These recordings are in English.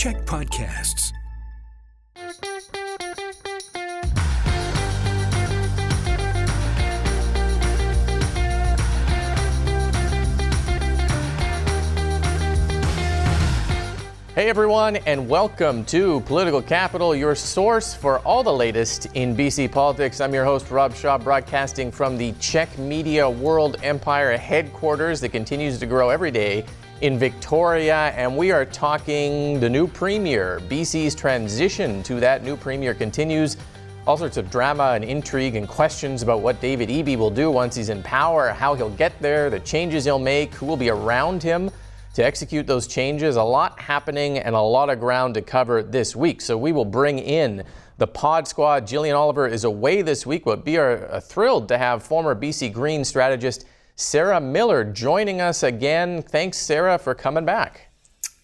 CHEK Podcasts. Hey everyone, and welcome to Political Capital, your source for all the latest in BC politics. I'm your host, Rob Shaw, broadcasting from the CHEK Media World Empire headquarters that continues to grow every day in Victoria. And we are talking the new premier. BC's transition to that new premier continues. All sorts of drama and intrigue and questions about what David Eby will do once he's in power, how he'll get there, the changes he'll make, who will be around him to execute those changes. A lot happening and a lot of ground to cover this week. So we will bring in the pod squad. Jillian Oliver is away this week, but we are thrilled to have former BC Green strategist Sarah Miller joining us again. Thanks, Sarah, for coming back.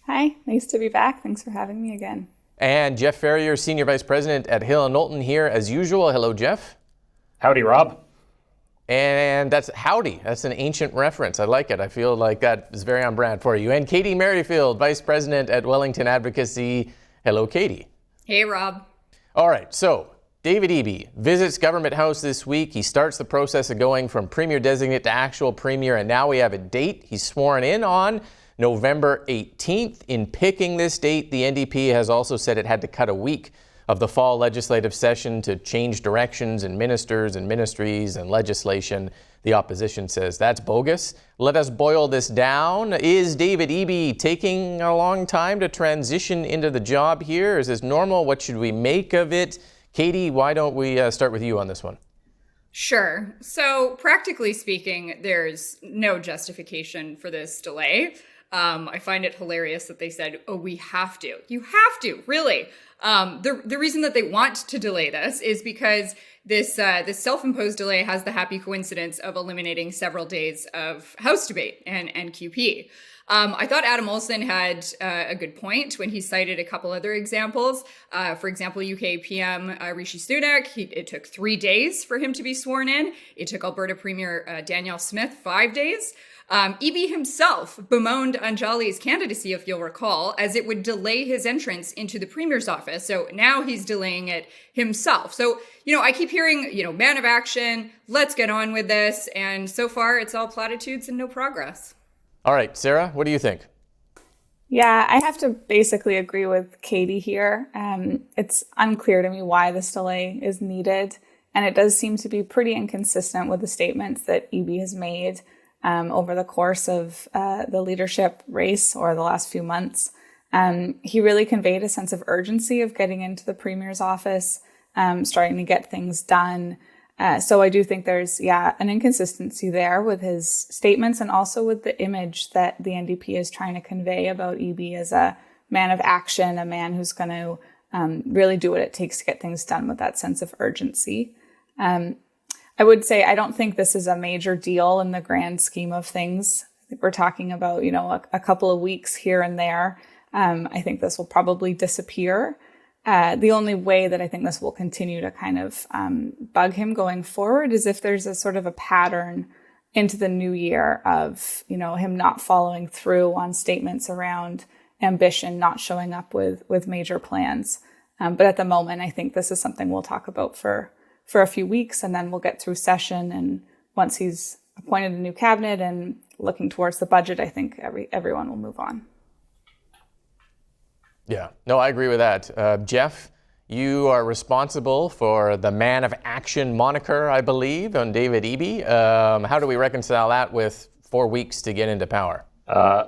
Hi, nice to be back. Thanks for having me again. And Jeff Ferrier, Senior Vice President at Hill & Knowlton here as usual. Hello, Jeff. Howdy, Rob. And that's howdy. That's an ancient reference. I like it. I feel like that is very on brand for you. And Katy Merrifield, Vice President at Wellington Advocacy. Hello, Katy. Hey, Rob. All right. So David Eby visits Government House this week. He starts the process of going from Premier designate to actual Premier. And now we have a date. He's sworn in on November 18th. In picking this date, the NDP has also said it had to cut a week of the fall legislative session to change directions in ministers and ministries and legislation. The opposition says that's bogus. Let us boil this down. Is David Eby taking a long time to transition into the job here? Is this normal? What should we make of it? Katy, why don't we start with you on this one? Sure. So practically speaking, there's no justification for this delay. I find it hilarious that they said, oh, we have to. You have to, really. The reason that they want to delay this is because this self-imposed delay has the happy coincidence of eliminating several days of House debate and QP. I thought Adam Olsen had a good point when he cited a couple other examples. For example, UK PM Rishi Sunak, it took 3 days for him to be sworn in. It took Alberta Premier Danielle Smith 5 days. Eby himself bemoaned Anjali's candidacy, if you'll recall, as it would delay his entrance into the Premier's office. So now he's delaying it himself. So, I keep hearing, man of action, let's get on with this. And so far, it's all platitudes and no progress. All right, Sarah, what do you think? Yeah, I have to basically agree with Katy here. It's unclear to me why this delay is needed. And it does seem to be pretty inconsistent with the statements that Eby has made over the course of the leadership race or the last few months. He really conveyed a sense of urgency of getting into the Premier's office, starting to get things done. So I do think there's, an inconsistency there with his statements and also with the image that the NDP is trying to convey about Eby as a man of action, a man who's going to really do what it takes to get things done with that sense of urgency. I would say I don't think this is a major deal in the grand scheme of things. I think we're talking about, a couple of weeks here and there. I think this will probably disappear. The only way that I think this will continue to kind of bug him going forward is if there's a sort of a pattern into the new year of, him not following through on statements around ambition, not showing up with major plans. But at the moment, I think this is something we'll talk about for a few weeks, and then we'll get through session. And once he's appointed a new cabinet and looking towards the budget, I think everyone will move on. Yeah, no, I agree with that. Jeff, you are responsible for the man of action moniker, I believe, on David Eby. How do we reconcile that with 4 weeks to get into power?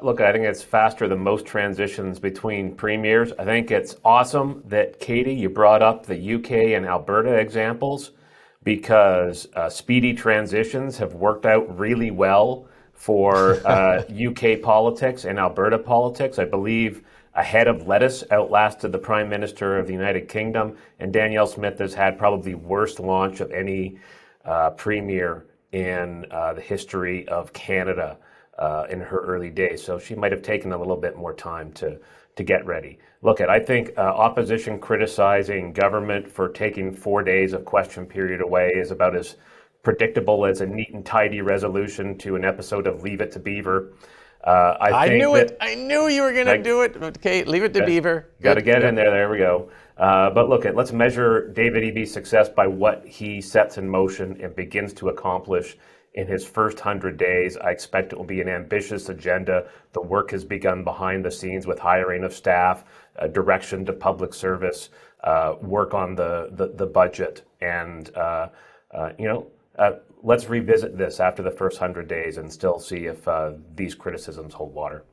Look, I think it's faster than most transitions between premiers. I think it's awesome that, Katy, you brought up the UK and Alberta examples because speedy transitions have worked out really well for UK politics and Alberta politics. I believe a head of lettuce outlasted the Prime Minister of the United Kingdom, and Danielle Smith has had probably the worst launch of any premier in the history of Canada in her early days. So she might have taken a little bit more time to get ready. Look, I think opposition criticizing government for taking 4 days of question period away is about as predictable as a neat and tidy resolution to an episode of Leave It to Beaver. I knew it. I knew you were going to do it. Okay, leave it to Beaver. Got to get in there. There we go. But look, let's measure David Eby's success by what he sets in motion and begins to accomplish in his first 100 days. I expect it will be an ambitious agenda. The work has begun behind the scenes with hiring of staff, direction to public service, work on the budget, and let's revisit this after the first 100 days and still see if these criticisms hold water.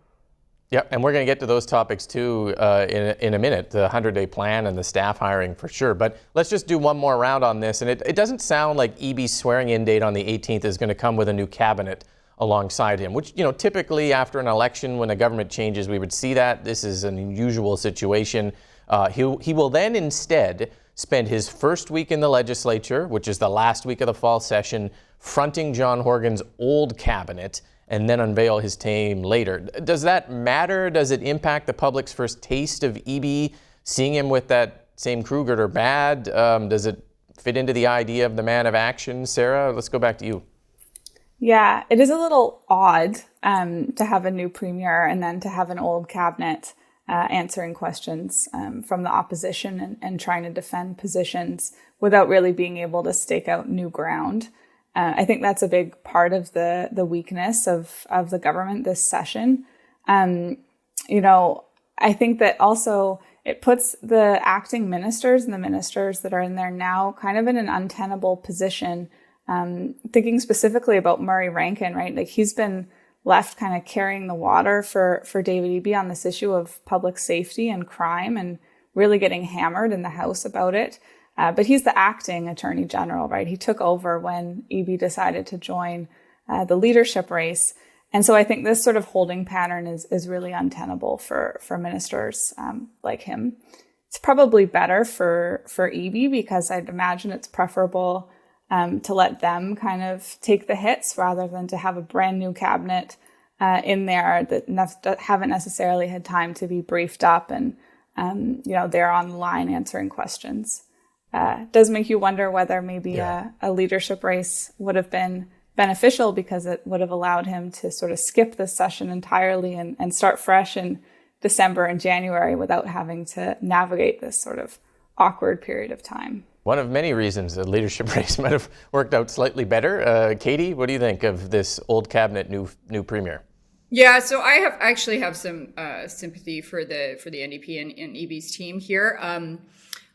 Yep, and we're going to get to those topics too in a minute, the 100-day plan and the staff hiring for sure. But let's just do one more round on this. And it doesn't sound like Eby's swearing-in date on the 18th is going to come with a new cabinet alongside him, which, typically after an election when a government changes, we would see that. This is an unusual situation. He will then instead spend his first week in the legislature, which is the last week of the fall session, fronting John Horgan's old cabinet, and then unveil his team later. Does that matter? Does it impact the public's first taste of Eby, seeing him with that same crew, good or bad? Does it fit into the idea of the man of action? Sarah, let's go back to you. Yeah, it is a little odd to have a new premier and then to have an old cabinet answering questions from the opposition and trying to defend positions without really being able to stake out new ground. I think that's a big part of the weakness of the government this session. I think that also it puts the acting ministers and the ministers that are in there now kind of in an untenable position. Thinking specifically about Murray Rankin, right? Like he's been left kind of carrying the water for David Eby on this issue of public safety and crime and really getting hammered in the House about it. But he's the acting attorney general, right? He took over when Eby decided to join the leadership race. And so I think this sort of holding pattern is really untenable for ministers like him. It's probably better for Eby because I'd imagine it's preferable to let them kind of take the hits rather than to have a brand new cabinet in there that haven't necessarily had time to be briefed up and, they're on the line answering questions. Does make you wonder whether maybe a leadership race would have been beneficial because it would have allowed him to sort of skip this session entirely and start fresh in December and January without having to navigate this sort of awkward period of time. One of many reasons the leadership race might have worked out slightly better. Katy, what do you think of this old cabinet, new premier? Yeah, so I actually have some sympathy for the NDP and Eby's team here.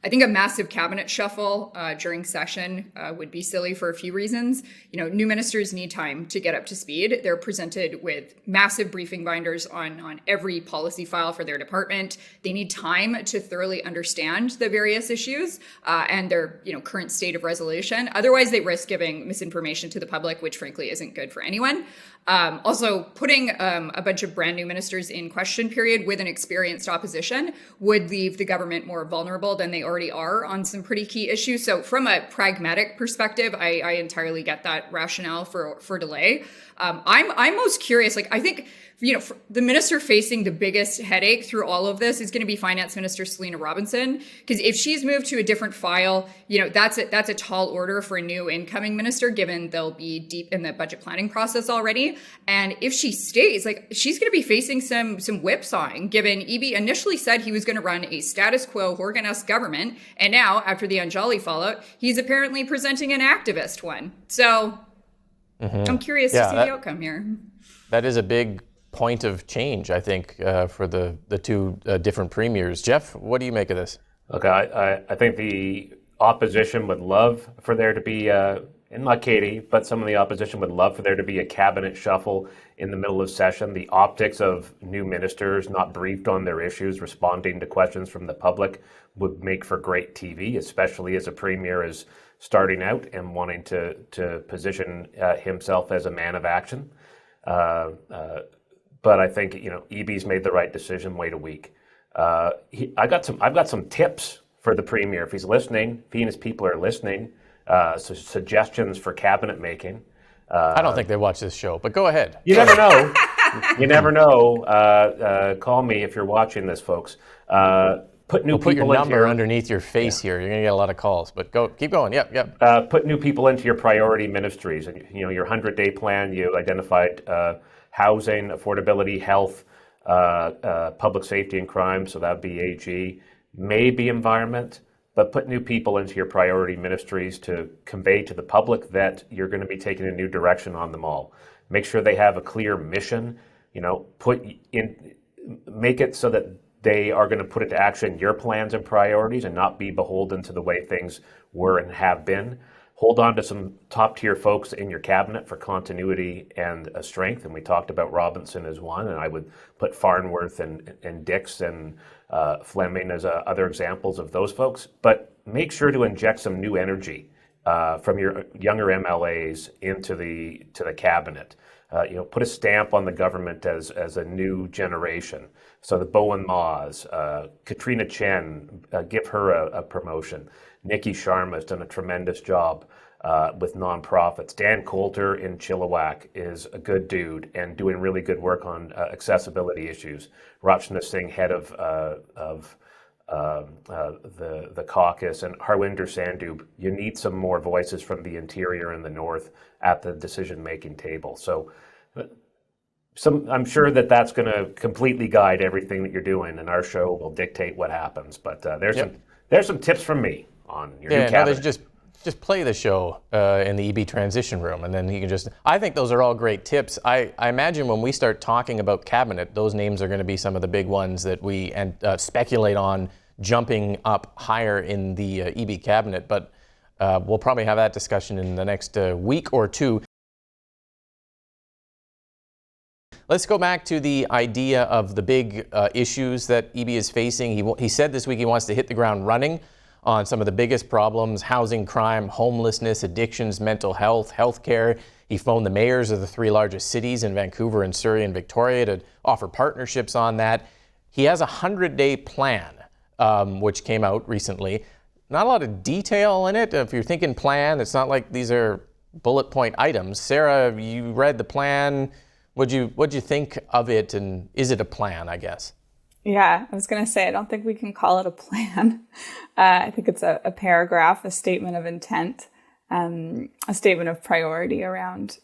I think a massive cabinet shuffle during session would be silly for a few reasons. New ministers need time to get up to speed. They're presented with massive briefing binders on every policy file for their department. They need time to thoroughly understand the various issues and their current state of resolution. Otherwise, they risk giving misinformation to the public, which frankly isn't good for anyone. Also, putting a bunch of brand new ministers in question period with an experienced opposition would leave the government more vulnerable than they already are on some pretty key issues. So from a pragmatic perspective, I entirely get that rationale for delay. I'm most curious, I think, the minister facing the biggest headache through all of this is going to be Finance Minister Selina Robinson, because if she's moved to a different file, that's a tall order for a new incoming minister, given they'll be deep in the budget planning process already. And if she stays, she's going to be facing some whipsawing, given Eby initially said he was going to run a status quo Horgan-esque government, and now after the Anjali fallout, he's apparently presenting an activist one. So I'm curious to see the outcome here. That is a big point of change, I think, for the two different premiers. Jeff, what do you make of this? Look, I think the opposition would love for there to be, and not Katy, but some of the opposition would love for there to be a cabinet shuffle in the middle of session. The optics of new ministers not briefed on their issues, responding to questions from the public would make for great TV, especially as a premier is starting out and wanting to position himself as a man of action. But I think Eby's made the right decision. Wait a week. I've got some tips for the premier if he's listening. If he and his people are listening, so suggestions for cabinet making. I don't think they watch this show, but go ahead. You never know. You never know. Call me if you're watching this, folks. Put your number underneath your face here. You're going to get a lot of calls, but keep going. Yep. Put new people into your priority ministries, and your 100-day plan. You identified housing, affordability, health, public safety and crime, so that'd be AG, maybe environment, but put new people into your priority ministries to convey to the public that you're going to be taking a new direction on them all. Make sure they have a clear mission, make it so that they are going to put into action your plans and priorities and not be beholden to the way things were and have been. Hold on to some top tier folks in your cabinet for continuity and strength. And we talked about Robinson as one, and I would put Farnworth and Dix and Fleming as other examples of those folks. But make sure to inject some new energy from your younger MLAs into the cabinet. Put a stamp on the government as a new generation. So the Bowen Maws, Katrina Chen, give her a promotion. Nikki Sharma has done a tremendous job with nonprofits. Dan Coulter in Chilliwack is a good dude and doing really good work on accessibility issues. Rachna Singh, head of the caucus, and Harwinder Sandhu. You need some more voices from the interior and the north at the decision-making table. So I'm sure that's going to completely guide everything that you're doing, and our show will dictate what happens. But there's some tips from me on your new cabinet. Just play the show in the EB transition room, and then you can I think those are all great tips. I imagine when we start talking about cabinet, those names are going to be some of the big ones that we speculate on jumping up higher in the EB cabinet. But we'll probably have that discussion in the next week or two. Let's go back to the idea of the big issues that EB is facing. He said this week he wants to hit the ground running on some of the biggest problems: housing, crime, homelessness, addictions, mental health, healthcare. He phoned the mayors of the 3 largest cities in Vancouver and Surrey and Victoria to offer partnerships on that. He has a 100-day plan, which came out recently. Not a lot of detail in it. If you're thinking plan, it's not like these are bullet point items. Sarah, you read the plan. What'd you think of it, and is it a plan, I guess? Yeah, I was going to say, I don't think we can call it a plan. I think it's a paragraph, a statement of intent, a statement of priority around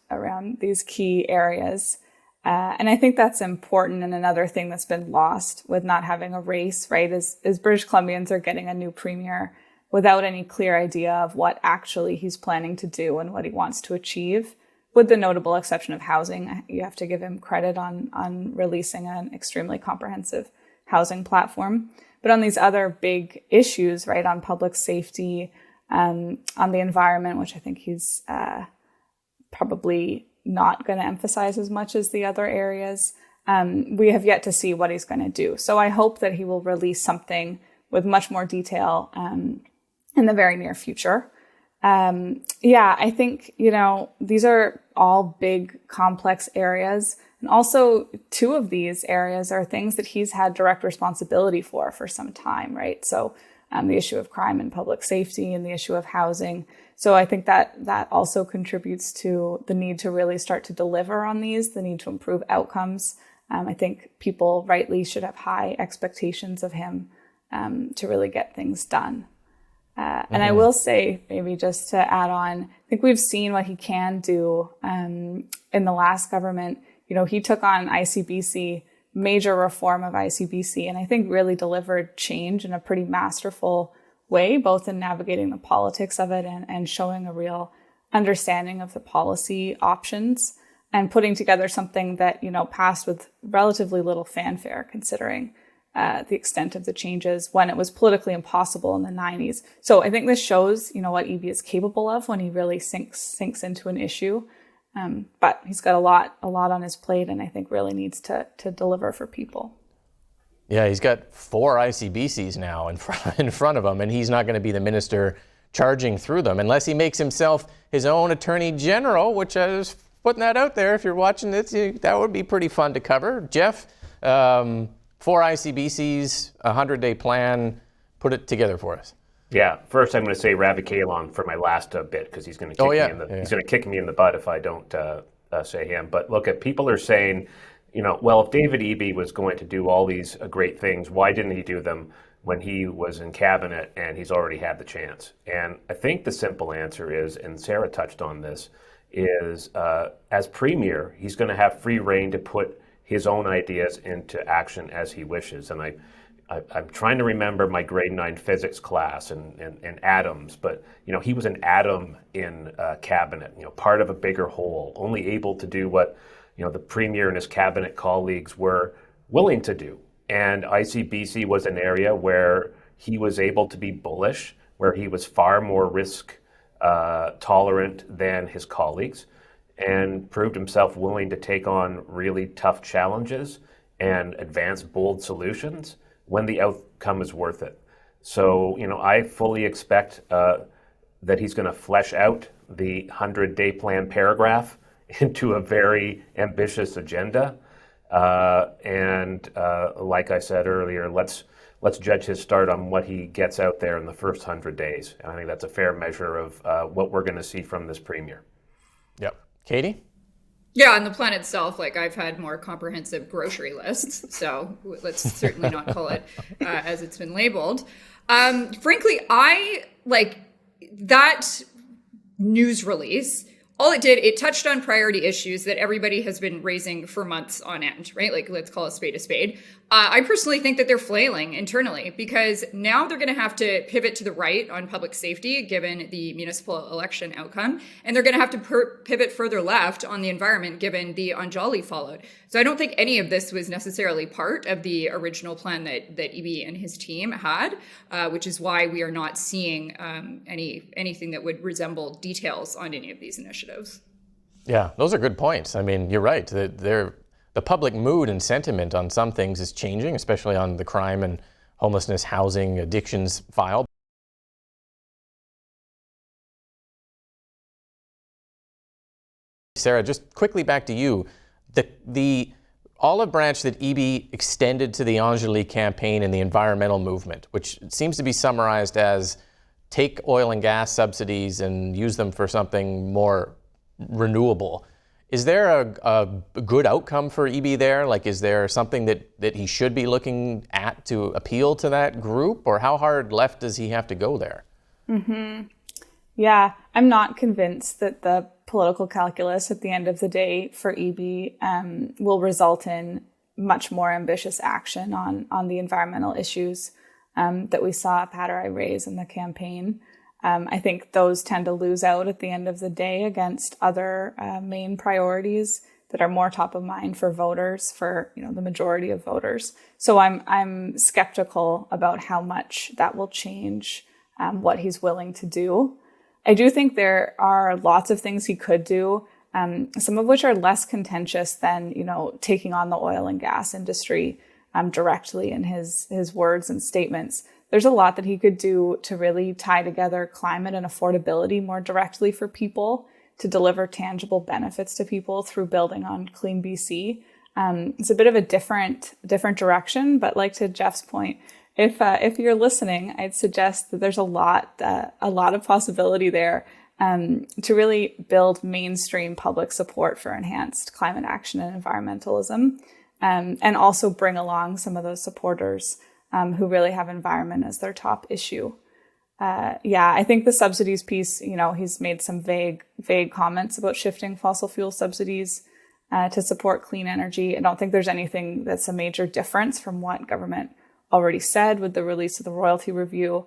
these key areas. And I think that's important. And another thing that's been lost with not having a race, right, is British Columbians are getting a new premier without any clear idea of what actually he's planning to do and what he wants to achieve. With the notable exception of housing, you have to give him credit on releasing an extremely comprehensive housing platform. But on these other big issues, right, on public safety, on the environment, which I think he's probably not going to emphasize as much as the other areas, we have yet to see what he's going to do. So I hope that he will release something with much more detail in the very near future. I think, these are all big, complex areas. And also 2 of these areas are things that he's had direct responsibility for some time, right? So the issue of crime and public safety and the issue of housing. So I think that also contributes to the need to really start to deliver on these, the need to improve outcomes. I think people rightly should have high expectations of him to really get things done. And I will say, maybe just to add on, I think we've seen what he can do in the last government. He took on ICBC, major reform of ICBC, and I think really delivered change in a pretty masterful way, both in navigating the politics of it and showing a real understanding of the policy options and putting together something that, passed with relatively little fanfare, considering the extent of the changes when it was politically impossible in the 90s. So I think this shows, what EB is capable of when he really sinks into an issue. But he's got a lot on his plate, and I think really needs to deliver for people. Yeah, he's got 4 ICBCs now in front of him, and he's not going to be the minister charging through them unless he makes himself his own attorney general, which I was putting that out there. If you're watching this, that would be pretty fun to cover. Jeff, 4 ICBCs, a 100-day plan. Put it together for us. Yeah, first I'm going to say Ravi Kalon for my last bit, because he's going to he's going to kick me in the butt if I don't say him. But look, people are saying, if David Eby was going to do all these great things, why didn't he do them when he was in cabinet and he's already had the chance? And I think the simple answer is, and Sarah touched on this, is as premier, he's going to have free rein to put his own ideas into action as he wishes. And I'm trying to remember my grade 9 physics class and atoms, but he was an atom in cabinet, part of a bigger whole, only able to do what the premier and his cabinet colleagues were willing to do. And ICBC was an area where he was able to be bullish, where he was far more risk tolerant than his colleagues, and proved himself willing to take on really tough challenges and advance bold solutions when the outcome is worth it. So, I fully expect that he's going to flesh out the 100-day plan paragraph into a very ambitious agenda. And like I said earlier, let's judge his start on what he gets out there in the first 100 days. And I think that's a fair measure of what we're going to see from this premier. Yep. Katy? Yeah, on the plan itself, I've had more comprehensive grocery lists, so let's certainly not call it as it's been labeled. Frankly, I that news release. All it did, it touched on priority issues that everybody has been raising for months on end, right? Let's call a spade a spade. I personally think that they're flailing internally because now they're going to have to pivot to the right on public safety, given the municipal election outcome. And they're going to have to pivot further left on the environment, given the Anjali fallout. So I don't think any of this was necessarily part of the original plan that EB and his team had, which is why we are not seeing anything that would resemble details on any of these initiatives. Yeah, those are good points. I mean, you're right. The public mood and sentiment on some things is changing, especially on the crime and homelessness, housing, addictions file. Sarah, just quickly back to you. The olive branch that EB extended to the Anjali campaign and the environmental movement, which seems to be summarized as take oil and gas subsidies and use them for something more renewable. Is there a good outcome for EB there? Is there something that he should be looking at to appeal to that group? Or how hard left does he have to go there? Mm-hmm. Yeah, I'm not convinced that the political calculus at the end of the day for EB will result in much more ambitious action on the environmental issues that we saw Paterai raise in the campaign. I think those tend to lose out at the end of the day against other main priorities that are more top of mind for voters, for the majority of voters. So I'm skeptical about how much that will change what he's willing to do. I do think there are lots of things he could do, some of which are less contentious than taking on the oil and gas industry directly in his words and statements. There's a lot that he could do to really tie together climate and affordability more directly for people, to deliver tangible benefits to people through building on Clean BC. It's a bit of a different direction, but to Jeff's point, if you're listening, I'd suggest that there's a lot of possibility there to really build mainstream public support for enhanced climate action and environmentalism, and also bring along some of those supporters who really have environment as their top issue. I think the subsidies piece, he's made some vague comments about shifting fossil fuel subsidies to support clean energy. I don't think there's anything that's a major difference from what government already said with the release of the royalty review.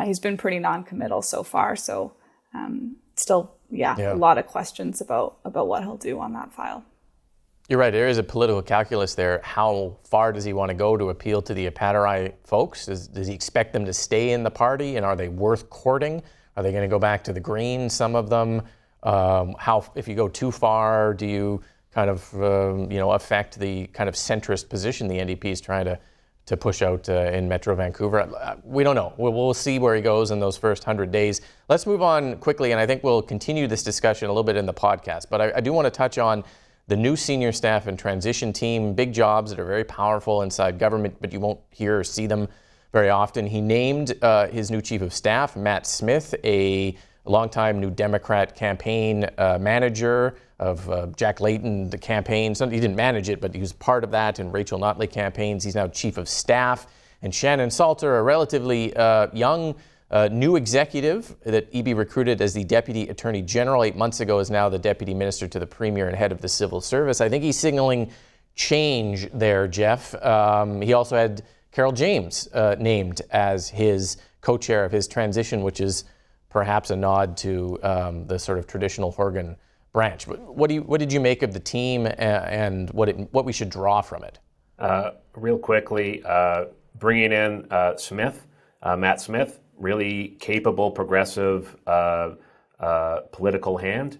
He's been pretty non-committal so far. So still, a lot of questions about what he'll do on that file. You're right. There is a political calculus there. How far does he want to go to appeal to the Paterai folks? Does he expect them to stay in the party, and are they worth courting? Are they going to go back to the Greens, some of them? If you go too far, do you kind of affect the kind of centrist position the NDP is trying to push out in Metro Vancouver? We don't know. We'll see where he goes in those first 100 days. Let's move on quickly, and I think we'll continue this discussion a little bit in the podcast. But I do want to touch on the new senior staff and transition team, big jobs that are very powerful inside government, but you won't hear or see them very often. He named his new chief of staff, Matt Smith, a longtime New Democrat campaign manager of Jack Layton, the campaign. He didn't manage it, but he was part of that in Rachel Notley campaigns. He's now chief of staff. And Shannon Salter, a relatively young new executive that EB recruited as the Deputy Attorney General 8 months ago is now the Deputy Minister to the Premier and head of the Civil Service. I think he's signaling change there, Jeff. He also had Carol James named as his co-chair of his transition, which is perhaps a nod to the sort of traditional Horgan branch. What did you make of the team and what we should draw from it? Real quickly, bringing in Matt Smith, really capable, progressive political hand.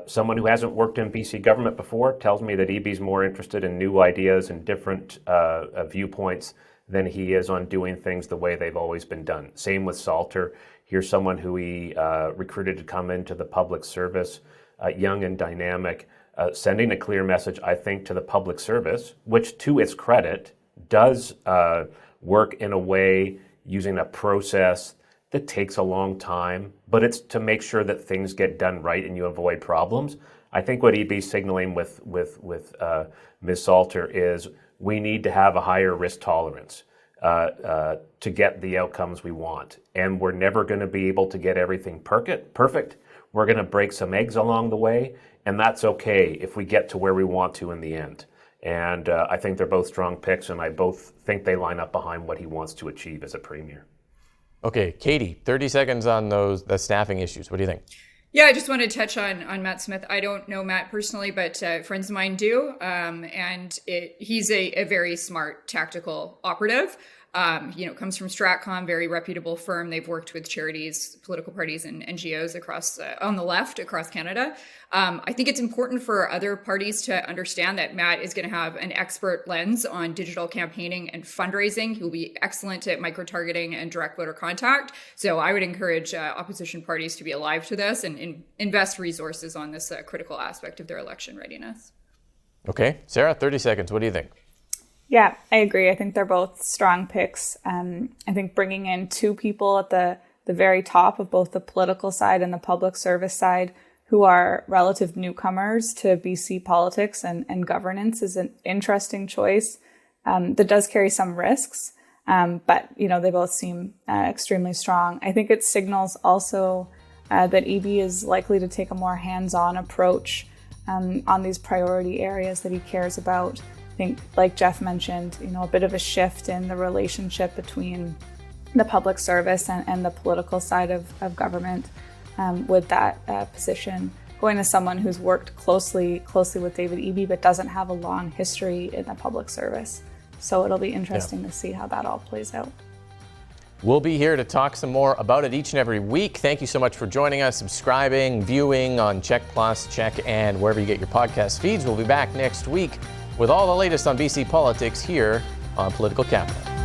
Someone who hasn't worked in BC government before tells me that EB's more interested in new ideas and different viewpoints than he is on doing things the way they've always been done. Same with Salter. Here's someone who he recruited to come into the public service, young and dynamic, sending a clear message, I think, to the public service, which to its credit does work in a way using a process that takes a long time, but it's to make sure that things get done right and you avoid problems. I think what EB's signaling with Ms. Salter is we need to have a higher risk tolerance to get the outcomes we want. And we're never going to be able to get everything perfect. We're going to break some eggs along the way, and that's okay if we get to where we want to in the end. And I think they're both strong picks, and I both think they line up behind what he wants to achieve as a premier. Okay, Katy, 30 seconds on the staffing issues. What do you think? Yeah, I just want to touch on Matt Smith. I don't know Matt personally, but friends of mine do. He's a very smart tactical operative. Comes from Stratcom, very reputable firm. They've worked with charities, political parties, and NGOs across on the left across Canada. I think it's important for other parties to understand that Matt is going to have an expert lens on digital campaigning and fundraising. He'll be excellent at micro-targeting and direct voter contact. So I would encourage opposition parties to be alive to this and invest resources on this critical aspect of their election readiness. Okay, Sarah, 30 seconds. What do you think? Yeah, I agree. I think they're both strong picks. I think bringing in two people at the very top of both the political side and the public service side who are relative newcomers to BC politics and governance is an interesting choice that does carry some risks. But, they both seem extremely strong. I think it signals also that EB is likely to take a more hands-on approach on these priority areas that he cares about. I think, like Jeff mentioned, a bit of a shift in the relationship between the public service and the political side of government with that position, going to someone who's worked closely with David Eby but doesn't have a long history in the public service. So it'll be interesting to see how that all plays out. We'll be here to talk some more about it each and every week. Thank you so much for joining us, subscribing, viewing on CHEK Plus, CHEK, and wherever you get your podcast feeds. We'll be back next week with all the latest on BC politics here on Political Capital.